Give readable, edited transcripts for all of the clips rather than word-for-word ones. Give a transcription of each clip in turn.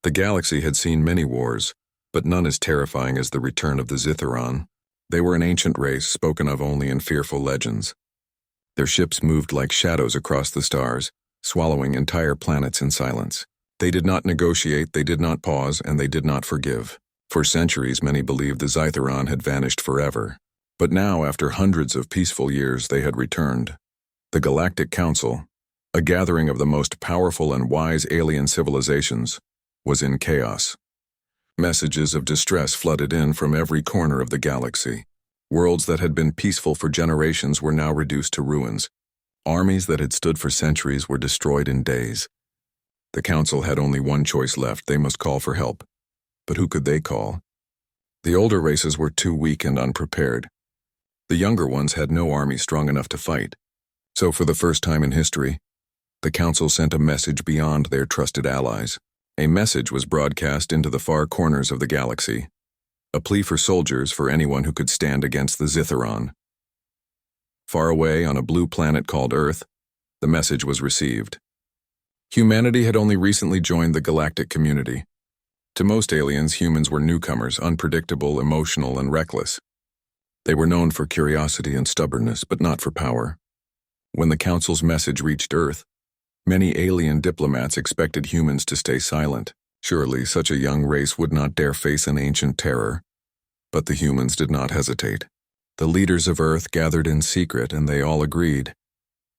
The galaxy had seen many wars, but none as terrifying as the return of the Zitharon. They were an ancient race spoken of only in fearful legends. Their ships moved like shadows across the stars, swallowing entire planets in silence. They did not negotiate, they did not pause, and they did not forgive. For centuries, many believed the Zitharon had vanished forever. But now, after hundreds of peaceful years, they had returned. The Galactic Council, a gathering of the most powerful and wise alien civilizations, was in chaos. Messages of distress flooded in from every corner of the galaxy. Worlds that had been peaceful for generations were now reduced to ruins. Armies that had stood for centuries were destroyed in days. The Council had only one choice left: they must call for help. But who could they call? The older races were too weak and unprepared. The younger ones had no army strong enough to fight. So for the first time in history, the Council sent a message beyond their trusted allies. A message was broadcast into the far corners of the galaxy. A plea for soldiers, for anyone who could stand against the Zitharon. Far away on a blue planet called Earth, the message was received. Humanity had only recently joined the galactic community. To most aliens, humans were newcomers, unpredictable, emotional, and reckless. They were known for curiosity and stubbornness, but not for power. When the Council's message reached Earth, many alien diplomats expected humans to stay silent. Surely such a young race would not dare face an ancient terror. But the humans did not hesitate. The leaders of Earth gathered in secret, and they all agreed.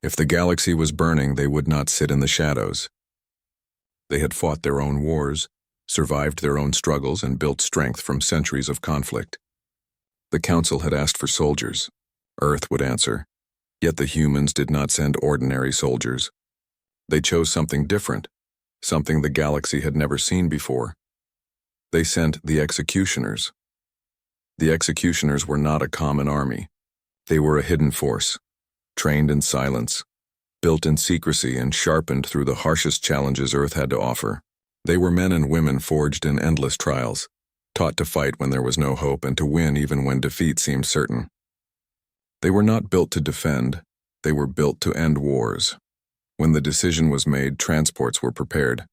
If the galaxy was burning, they would not sit in the shadows. They had fought their own wars, survived their own struggles, and built strength from centuries of conflict. The Council had asked for soldiers. Earth would answer. Yet the humans did not send ordinary soldiers. They chose something different, something the galaxy had never seen before. They sent the Executioners. The Executioners were not a common army. They were a hidden force, trained in silence, built in secrecy, and sharpened through the harshest challenges Earth had to offer. They were men and women forged in endless trials, taught to fight when there was no hope and to win even when defeat seemed certain. They were not built to defend, they were built to end wars. When the decision was made, transports were prepared.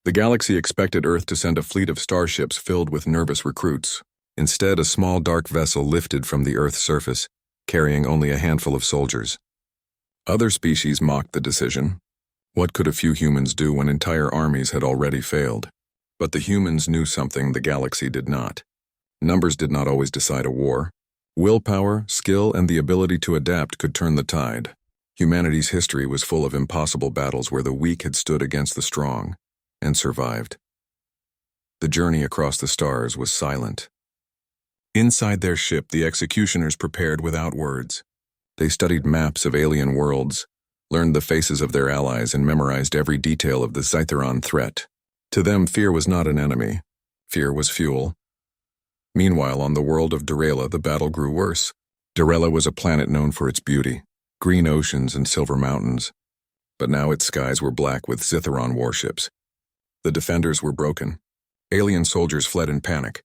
The galaxy expected Earth to send a fleet of starships filled with nervous recruits. Instead, a small dark vessel lifted from the Earth's surface, carrying only a handful of soldiers. Other species mocked the decision. What could a few humans do when entire armies had already failed? But the humans knew something the galaxy did not. Numbers did not always decide a war. Willpower, skill, and the ability to adapt could turn the tide. Humanity's history was full of impossible battles where the weak had stood against the strong and survived. The journey across the stars was silent. Inside their ship, the Executioners prepared without words. They studied maps of alien worlds, learned the faces of their allies, and memorized every detail of the Zitharon threat. To them, fear was not an enemy. Fear was fuel. Meanwhile, on the world of Durela, the battle grew worse. Durela was a planet known for its beauty, green oceans and silver mountains. But now its skies were black with Zitharon warships. The defenders were broken. Alien soldiers fled in panic.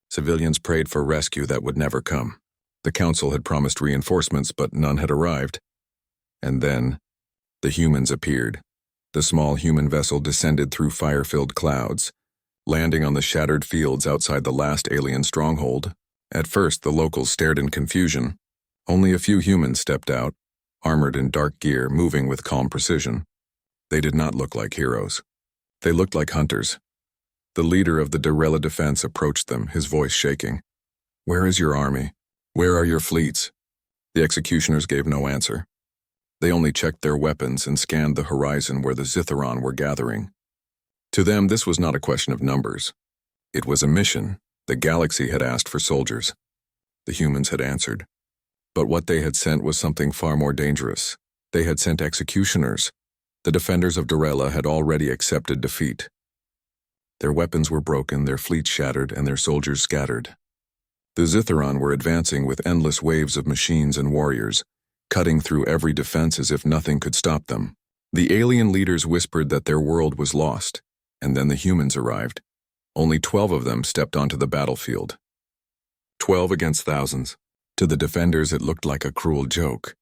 Civilians prayed for rescue that would never come. The Council had promised reinforcements, but none had arrived. And then, the humans appeared. The small human vessel descended through fire-filled clouds, landing on the shattered fields outside the last alien stronghold. At first, the locals stared in confusion. Only a few humans stepped out, armored in dark gear, moving with calm precision. They did not look like heroes. They looked like hunters. The leader of the Durela defense approached them, his voice shaking. "Where is your army? Where are your fleets?" The Executioners gave no answer. They only checked their weapons and scanned the horizon where the Zitharon were gathering. To them, this was not a question of numbers. It was a mission. The galaxy had asked for soldiers. The humans had answered. But what they had sent was something far more dangerous. They had sent Executioners. The defenders of Durela had already accepted defeat. Their weapons were broken, their fleets shattered, and their soldiers scattered. The Zitharon were advancing with endless waves of machines and warriors, cutting through every defense as if nothing could stop them. The alien leaders whispered that their world was lost, and then the humans arrived. Only 12 of them stepped onto the battlefield. 12 against thousands. To the defenders, it looked like a cruel joke.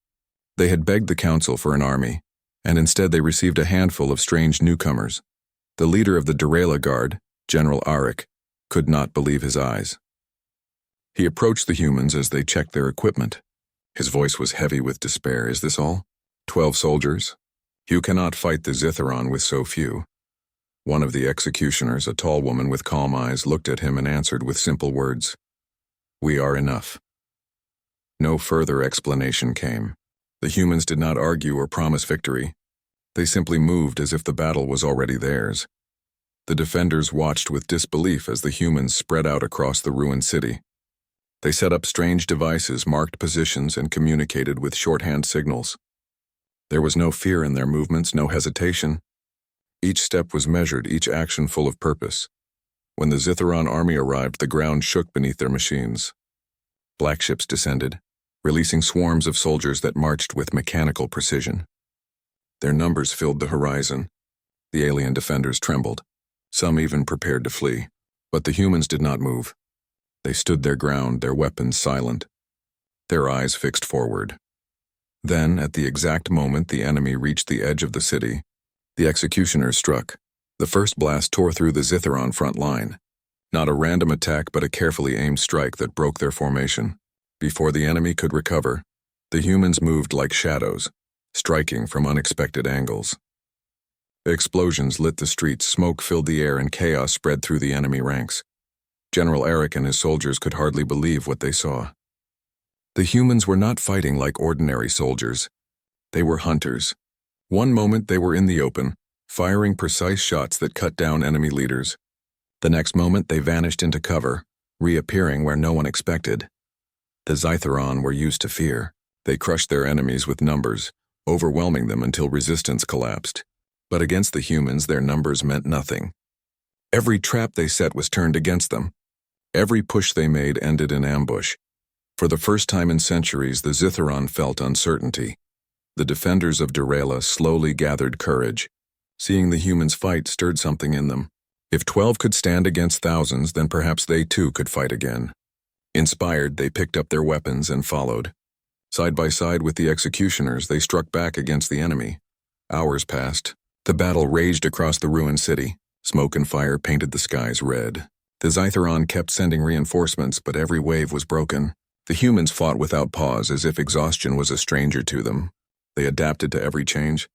They had begged the Council for an army, and instead they received a handful of strange newcomers. The leader of the Durela Guard, General Arik could not believe his eyes. He approached the humans as they checked their equipment. His voice was heavy with despair. Is this all? 12 soldiers? You cannot fight the Zitharon with so few. One of the executioners, a tall woman with calm eyes, looked at him and answered with simple words. We are enough. No further explanation came. The humans did not argue or promise victory. They simply moved as if the battle was already theirs. The defenders watched with disbelief as the humans spread out across the ruined city. They set up strange devices, marked positions, and communicated with shorthand signals. There was no fear in their movements, no hesitation. Each step was measured, each action full of purpose. When the Zitharon army arrived, the ground shook beneath their machines. Black ships descended, releasing swarms of soldiers that marched with mechanical precision. Their numbers filled the horizon. The alien defenders trembled. Some even prepared to flee. But the humans did not move. They stood their ground, their weapons silent, their eyes fixed forward. Then, at the exact moment the enemy reached the edge of the city, the executioners struck. The first blast tore through the Zitharon front line. Not a random attack, but a carefully aimed strike that broke their formation. Before the enemy could recover, the humans moved like shadows, striking from unexpected angles. Explosions lit the streets, smoke filled the air, and chaos spread through the enemy ranks. General Arik and his soldiers could hardly believe what they saw. The humans were not fighting like ordinary soldiers. They were hunters. One moment they were in the open, firing precise shots that cut down enemy leaders. The next moment they vanished into cover, reappearing where no one expected. The Zitharon were used to fear. They crushed their enemies with numbers, overwhelming them until resistance collapsed. But against the humans, their numbers meant nothing. Every trap they set was turned against them. Every push they made ended in ambush. For the first time in centuries, the Zitharon felt uncertainty. The defenders of Durela slowly gathered courage. Seeing the humans fight stirred something in them. If 12 could stand against thousands, then perhaps they too could fight again. Inspired, they picked up their weapons and followed. Side by side with the executioners, they struck back against the enemy. Hours passed. The battle raged across the ruined city. Smoke and fire painted the skies red. The Zitharon kept sending reinforcements, but every wave was broken. The humans fought without pause, as if exhaustion was a stranger to them. They adapted to every change,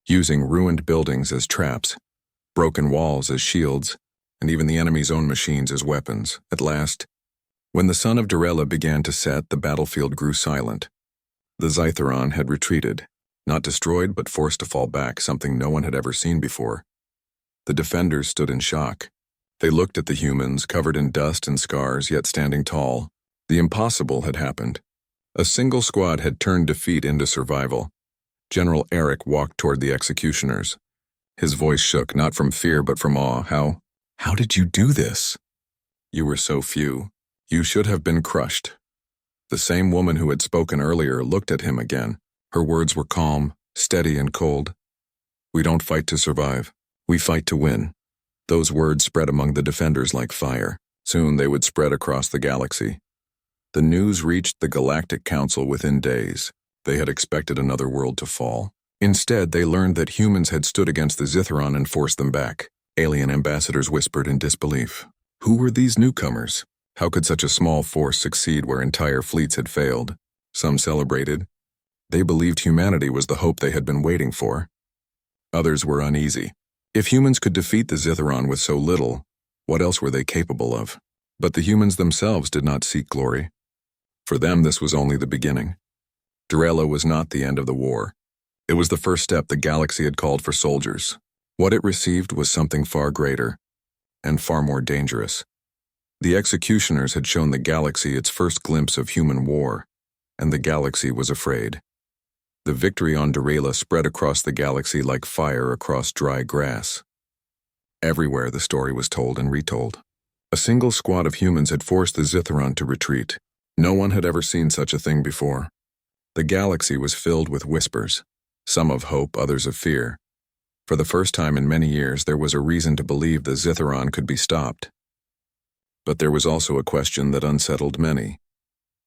using ruined buildings as traps, broken walls as shields, and even the enemy's own machines as weapons. At last, when the sun of Durela began to set, the battlefield grew silent. The Zitharon had retreated, not destroyed but forced to fall back, something no one had ever seen before. The defenders stood in shock. They looked at the humans, covered in dust and scars, yet standing tall. The impossible had happened. A single squad had turned defeat into survival. General Arik walked toward the executioners. His voice shook, not from fear but from awe. How did you do this? You were so few. You should have been crushed. The same woman who had spoken earlier looked at him again. Her words were calm, steady, and cold. We don't fight to survive. We fight to win. Those words spread among the defenders like fire. Soon they would spread across the galaxy. The news reached the Galactic Council within days. They had expected another world to fall. Instead, they learned that humans had stood against the Zitharon and forced them back. Alien ambassadors whispered in disbelief. Who were these newcomers? How could such a small force succeed where entire fleets had failed? Some celebrated. They believed humanity was the hope they had been waiting for. Others were uneasy. If humans could defeat the Zitharon with so little, what else were they capable of? But the humans themselves did not seek glory. For them, this was only the beginning. Durela was not the end of the war. It was the first step the galaxy had called for soldiers. What it received was something far greater, and far more dangerous. The executioners had shown the galaxy its first glimpse of human war, and the galaxy was afraid. The victory on Durela spread across the galaxy like fire across dry grass. Everywhere the story was told and retold. A single squad of humans had forced the Zitharon to retreat. No one had ever seen such a thing before. The galaxy was filled with whispers, some of hope, others of fear. For the first time in many years, there was a reason to believe the Zitharon could be stopped. But there was also a question that unsettled many.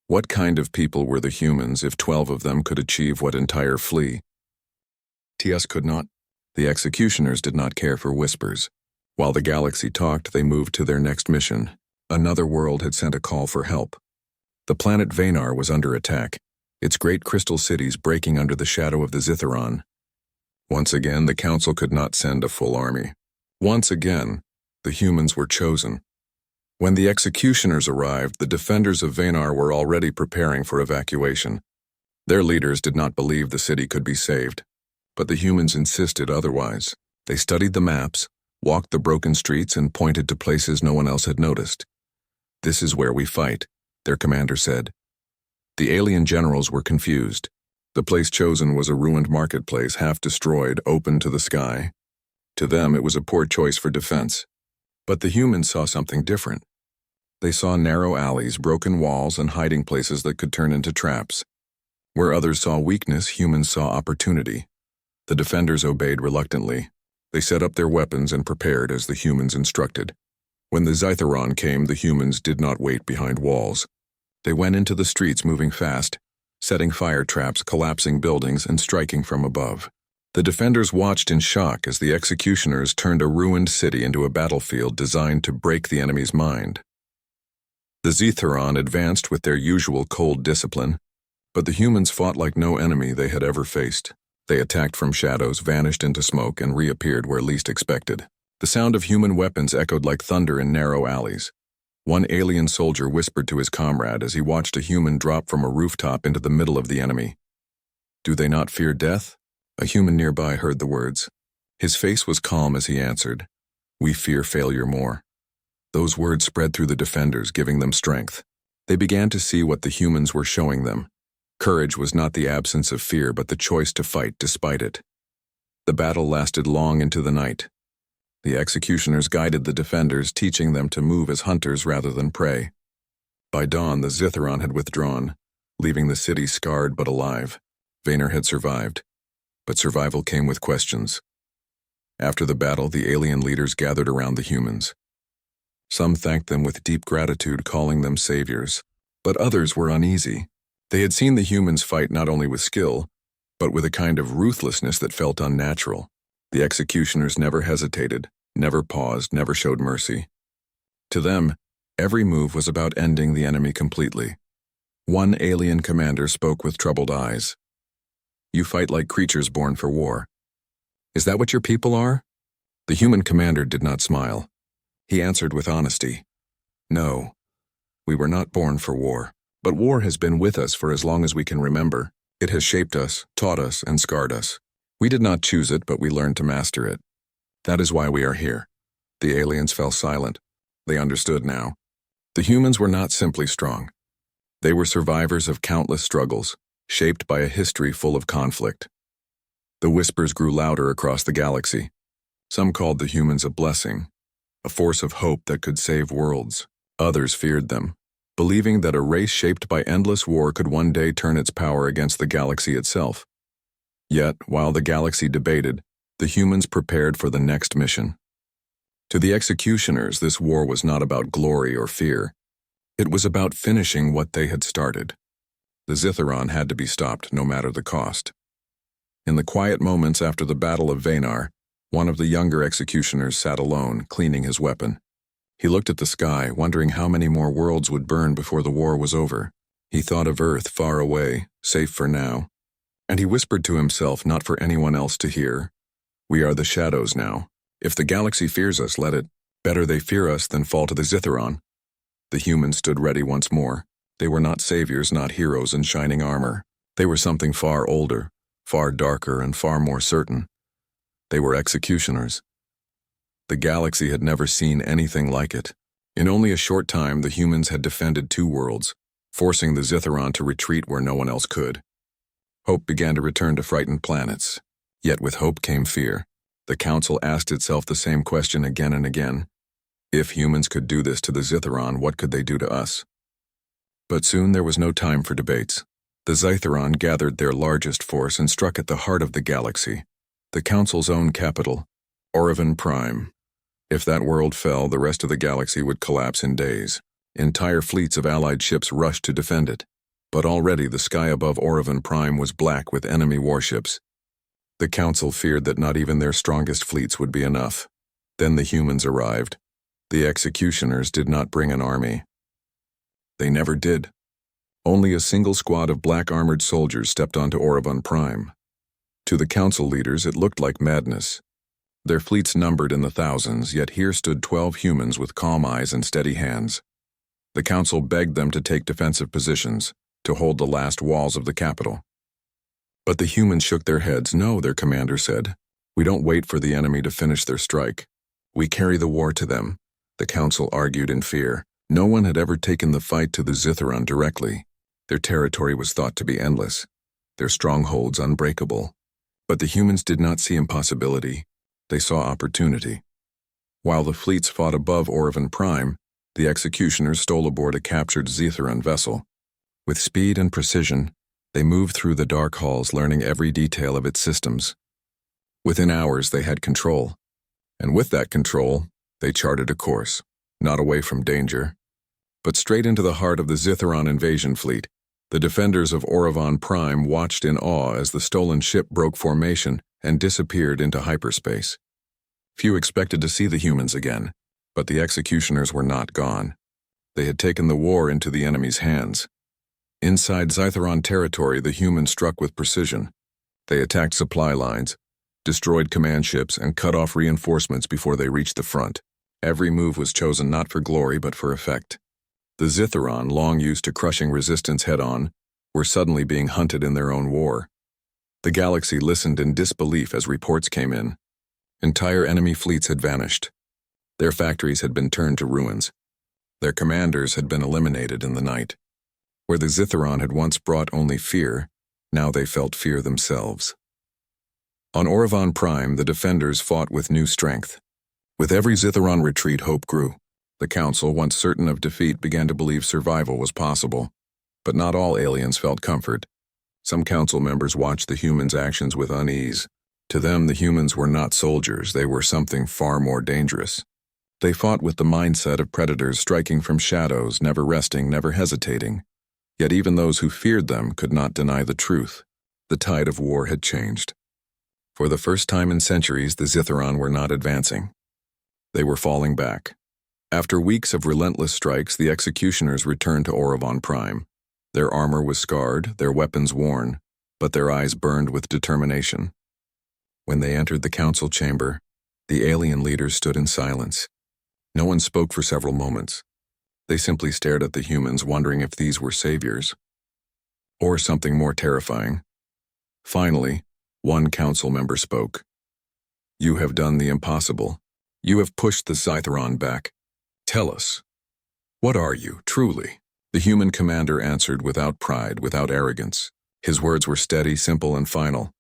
What kind of people were the humans if 12 of them could achieve what entire fleet could not? The executioners did not care for whispers. While the galaxy talked, they moved to their next mission. Another world had sent a call for help. The planet Vanar was under attack, its great crystal cities breaking under the shadow of the Zitharon. Once again, the Council could not send a full army. Once again, the humans were chosen. When the executioners arrived, the defenders of Vanar were already preparing for evacuation. Their leaders did not believe the city could be saved, but the humans insisted otherwise. They studied the maps, walked the broken streets, and pointed to places no one else had noticed. "This is where we fight," their commander said. The alien generals were confused. The place chosen was a ruined marketplace, half destroyed, open to the sky. To them, it was a poor choice for defense. But the humans saw something different. They saw narrow alleys, broken walls, and hiding places that could turn into traps. Where others saw weakness, humans saw opportunity. The defenders obeyed reluctantly. They set up their weapons and prepared as the humans instructed. When the Zitharon came, the humans did not wait behind walls. They went into the streets moving fast, setting fire traps, collapsing buildings, and striking from above. The defenders watched in shock as the executioners turned a ruined city into a battlefield designed to break the enemy's mind. The Zitharon advanced with their usual cold discipline, but the humans fought like no enemy they had ever faced. They attacked from shadows, vanished into smoke, and reappeared where least expected. The sound of human weapons echoed like thunder in narrow alleys. One alien soldier whispered to his comrade as he watched a human drop from a rooftop into the middle of the enemy. "Do they not fear death?" A human nearby heard the words. His face was calm as he answered, "We fear failure more." Those words spread through the defenders, giving them strength. They began to see what the humans were showing them. Courage was not the absence of fear, but the choice to fight despite it. The battle lasted long into the night. The executioners guided the defenders, teaching them to move as hunters rather than prey. By dawn, the Zitharon had withdrawn, leaving the city scarred but alive. Vanar had survived, but survival came with questions. After the battle, the alien leaders gathered around the humans. Some thanked them with deep gratitude, calling them saviors, but others were uneasy. They had seen the humans fight not only with skill, but with a kind of ruthlessness that felt unnatural. The executioners never hesitated, never paused, never showed mercy. To them, every move was about ending the enemy completely. One alien commander spoke with troubled eyes. "You fight like creatures born for war. Is that what your people are?" The human commander did not smile. He answered with honesty, "No, we were not born for war, but war has been with us for as long as we can remember. It has shaped us, taught us, and scarred us. We did not choose it, but we learned to master it. That is why we are here." The aliens fell silent. They understood now. The humans were not simply strong. They were survivors of countless struggles, shaped by a history full of conflict. The whispers grew louder across the galaxy. Some called the humans a blessing, a force of hope that could save worlds. Others feared them, believing that a race shaped by endless war could one day turn its power against the galaxy itself. Yet, while the galaxy debated, the humans prepared for the next mission. To the executioners, this war was not about glory or fear. It was about finishing what they had started. The Zitharon had to be stopped, no matter the cost. In the quiet moments after the Battle of Vanar, one of the younger executioners sat alone, cleaning his weapon. He looked at the sky, wondering how many more worlds would burn before the war was over. He thought of Earth far away, safe for now. And he whispered to himself, not for anyone else to hear, "We are the shadows now. If the galaxy fears us, let it. Better they fear us than fall to the Zitharon." The humans stood ready once more. They were not saviors, not heroes in shining armor. They were something far older, far darker, and far more certain. They were executioners. The galaxy had never seen anything like it. In only a short time, the humans had defended 2 worlds, forcing the Zitharon to retreat where no one else could. Hope began to return to frightened planets. Yet with hope came fear. The Council asked itself the same question again and again. If humans could do this to the Zitharon, what could they do to us? But soon there was no time for debates. The Zitharon gathered their largest force and struck at the heart of the galaxy, the Council's own capital, Orevin Prime. If that world fell, the rest of the galaxy would collapse in days. Entire fleets of allied ships rushed to defend it. But already the sky above Orevin Prime was black with enemy warships. The Council feared that not even their strongest fleets would be enough. Then the humans arrived. The executioners did not bring an army. They never did. Only a single squad of black-armored soldiers stepped onto Orevon Prime. To the council leaders, it looked like madness. Their fleets numbered in the thousands, yet here stood 12 humans with calm eyes and steady hands. The council begged them to take defensive positions, to hold the last walls of the capital. But the humans shook their heads. No, their commander said. We don't wait for the enemy to finish their strike. We carry the war to them. The council argued in fear. No one had ever taken the fight to the Zitharon directly. Their territory was thought to be endless, their strongholds unbreakable. But the humans did not see impossibility. They saw opportunity. While the fleets fought above Orevon Prime, the executioners stole aboard a captured Zitharon vessel. With speed and precision, they moved through the dark halls, learning every detail of its systems. Within hours, they had control. And with that control, they charted a course, not away from danger, but straight into the heart of the Zitharon invasion fleet. The defenders of Orevon Prime watched in awe as the stolen ship broke formation and disappeared into hyperspace. Few expected to see the humans again, but the executioners were not gone. They had taken the war into the enemy's hands. Inside Zitharon territory, the humans struck with precision. They attacked supply lines, destroyed command ships, and cut off reinforcements before they reached the front. Every move was chosen not for glory but for effect. The Zitharon, long used to crushing resistance head-on, were suddenly being hunted in their own war. The galaxy listened in disbelief as reports came in. Entire enemy fleets had vanished. Their factories had been turned to ruins. Their commanders had been eliminated in the night. Where the Zitharon had once brought only fear, now they felt fear themselves. On Orevon Prime, the defenders fought with new strength. With every Zitharon retreat, hope grew. The council, once certain of defeat, began to believe survival was possible. But not all aliens felt comfort. Some council members watched the humans' actions with unease. To them, the humans were not soldiers, they were something far more dangerous. They fought with the mindset of predators striking from shadows, never resting, never hesitating. Yet even those who feared them could not deny the truth. The tide of war had changed. For the first time in centuries, the Zitharon were not advancing. They were falling back. After weeks of relentless strikes, the executioners returned to Orevon Prime. Their armor was scarred, their weapons worn, but their eyes burned with determination. When they entered the council chamber, the alien leaders stood in silence. No one spoke for several moments. They simply stared at the humans, wondering if these were saviors, or something more terrifying. Finally, one council member spoke. You have done the impossible. You have pushed the Zitharon back. Tell us, what are you, truly? The human commander answered without pride, without arrogance. His words were steady, simple, and final.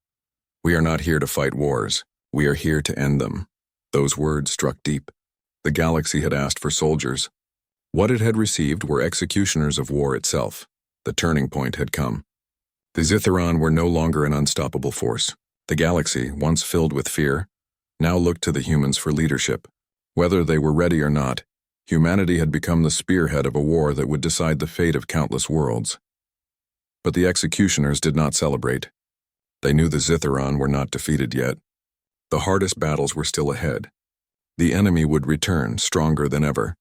We are not here to fight wars. We are here to end them. Those words struck deep. The galaxy had asked for soldiers. What it had received were executioners of war itself. The turning point had come. The Zitharon were no longer an unstoppable force. The galaxy, once filled with fear, now looked to the humans for leadership. Whether they were ready or not, humanity had become the spearhead of a war that would decide the fate of countless worlds. But the executioners did not celebrate. They knew the Zitharon were not defeated yet. The hardest battles were still ahead. The enemy would return, stronger than ever.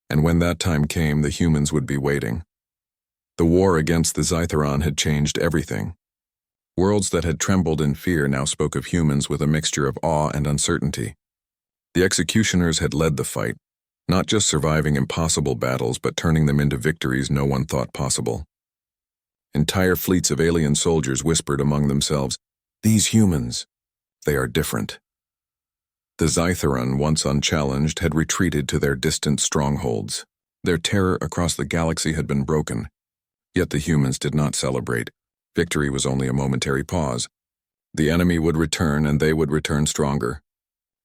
And when that time came, the humans would be waiting. The war against the Zitharon had changed everything. Worlds that had trembled in fear now spoke of humans with a mixture of awe and uncertainty. The executioners had led the fight, not just surviving impossible battles, but turning them into victories no one thought possible. Entire fleets of alien soldiers whispered among themselves, "These humans, they are different." The Zitharon, once unchallenged, had retreated to their distant strongholds. Their terror across the galaxy had been broken. Yet the humans did not celebrate. Victory was only a momentary pause. The enemy would return, and they would return stronger.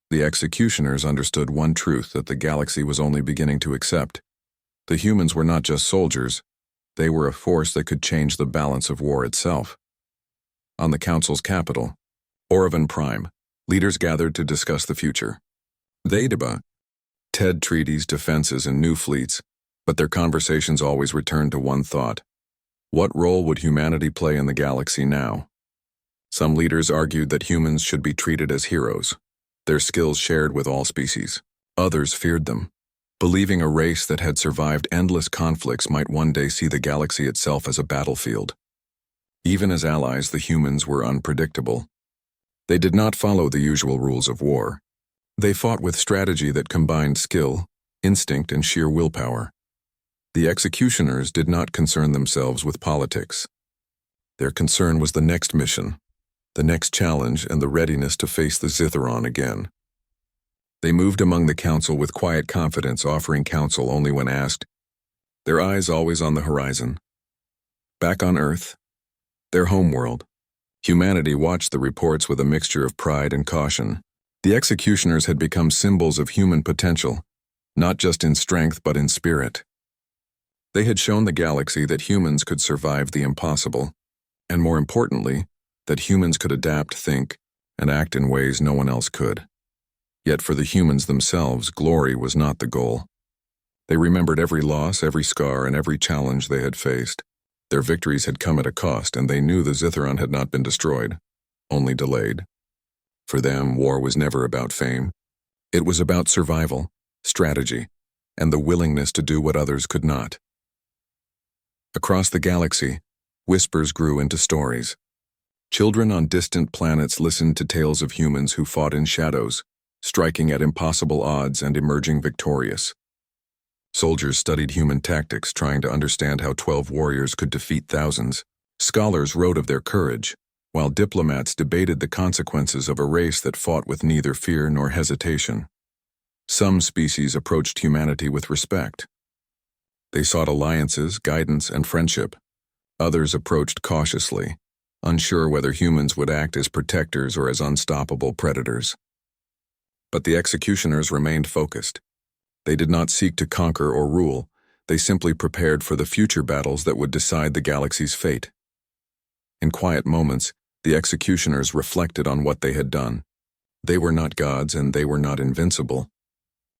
The executioners understood one truth that the galaxy was only beginning to accept. The humans were not just soldiers. They were a force that could change the balance of war itself. On the Council's capital, Orevon Prime, leaders gathered to discuss the future. They debated TED treaties, defenses, and new fleets, but their conversations always returned to one thought. What role would humanity play in the galaxy now? Some leaders argued that humans should be treated as heroes. their skills shared with all species. Others feared them, believing a race that had survived endless conflicts might one day see the galaxy itself as a battlefield. Even as allies, the humans were unpredictable. They did not follow the usual rules of war. They fought with strategy that combined skill, instinct, and sheer willpower. The executioners did not concern themselves with politics. Their concern was the next mission, the next challenge, and the readiness to face the Zitharon again. They moved among the council with quiet confidence, offering counsel only when asked, their eyes always on the horizon. Back on Earth, their homeworld, humanity watched the reports with a mixture of pride and caution. The executioners had become symbols of human potential, not just in strength but in spirit. They had shown the galaxy that humans could survive the impossible, and more importantly, that humans could adapt, think, and act in ways no one else could. Yet for the humans themselves, glory was not the goal. They remembered every loss, every scar, and every challenge they had faced. Their victories had come at a cost, and they knew the Zitharon had not been destroyed, only delayed. For them, war was never about fame. It was about survival, strategy, and the willingness to do what others could not. Across the galaxy, whispers grew into stories. Children on distant planets listened to tales of humans who fought in shadows, striking at impossible odds and emerging victorious. Soldiers studied human tactics, trying to understand how 12 warriors could defeat thousands. Scholars wrote of their courage, while diplomats debated the consequences of a race that fought with neither fear nor hesitation. Some species approached humanity with respect. They sought alliances, guidance, and friendship. Others approached cautiously, unsure whether humans would act as protectors or as unstoppable predators. But the executioners remained focused. They did not seek to conquer or rule. They simply prepared for the future battles that would decide the galaxy's fate. In quiet moments, the executioners reflected on what they had done. They were not gods, and they were not invincible.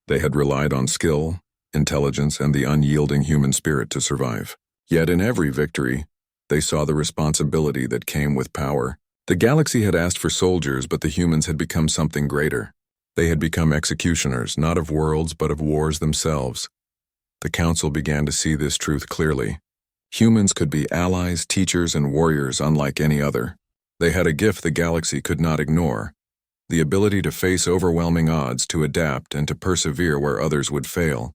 They had relied on skill, intelligence, and the unyielding human spirit to survive. Yet in every victory, they saw the responsibility that came with power. The galaxy had asked for soldiers, but the humans had become something greater. They had become executioners, not of worlds, but of wars themselves. The council began to see this truth clearly. Humans could be allies, teachers, and warriors unlike any other. They had a gift the galaxy could not ignore, the ability to face overwhelming odds, to adapt, and to persevere where others would fail.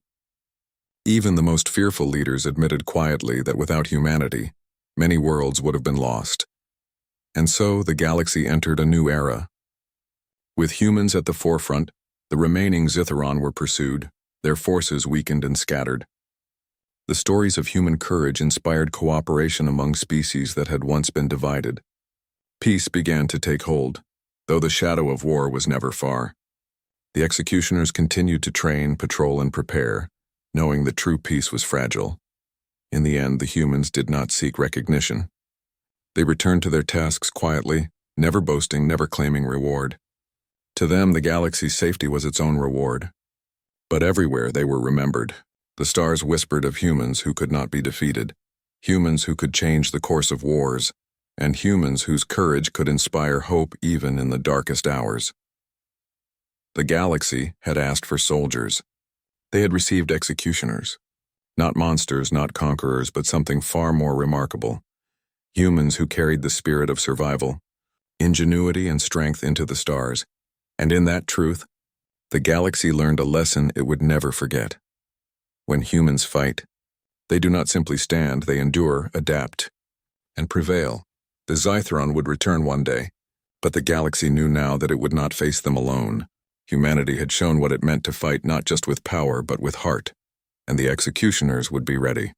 Even the most fearful leaders admitted quietly that without humanity, many worlds would have been lost. And so the galaxy entered a new era. With humans at the forefront, the remaining Zitharon were pursued, their forces weakened and scattered. The stories of human courage inspired cooperation among species that had once been divided. Peace began to take hold, though the shadow of war was never far. The executioners continued to train, patrol, and prepare, knowing that true peace was fragile. In the end, the humans did not seek recognition. They returned to their tasks quietly, never boasting, never claiming reward. To them, the galaxy's safety was its own reward. But everywhere they were remembered. The stars whispered of humans who could not be defeated, humans who could change the course of wars, and humans whose courage could inspire hope even in the darkest hours. The galaxy had asked for soldiers. They had received executioners. Not monsters, not conquerors, but something far more remarkable. Humans who carried the spirit of survival, ingenuity, and strength into the stars. And in that truth, the galaxy learned a lesson it would never forget. When humans fight, they do not simply stand, they endure, adapt, and prevail. The Zitharon would return one day, but the galaxy knew now that it would not face them alone. Humanity had shown what it meant to fight not just with power but with heart, and the executioners would be ready.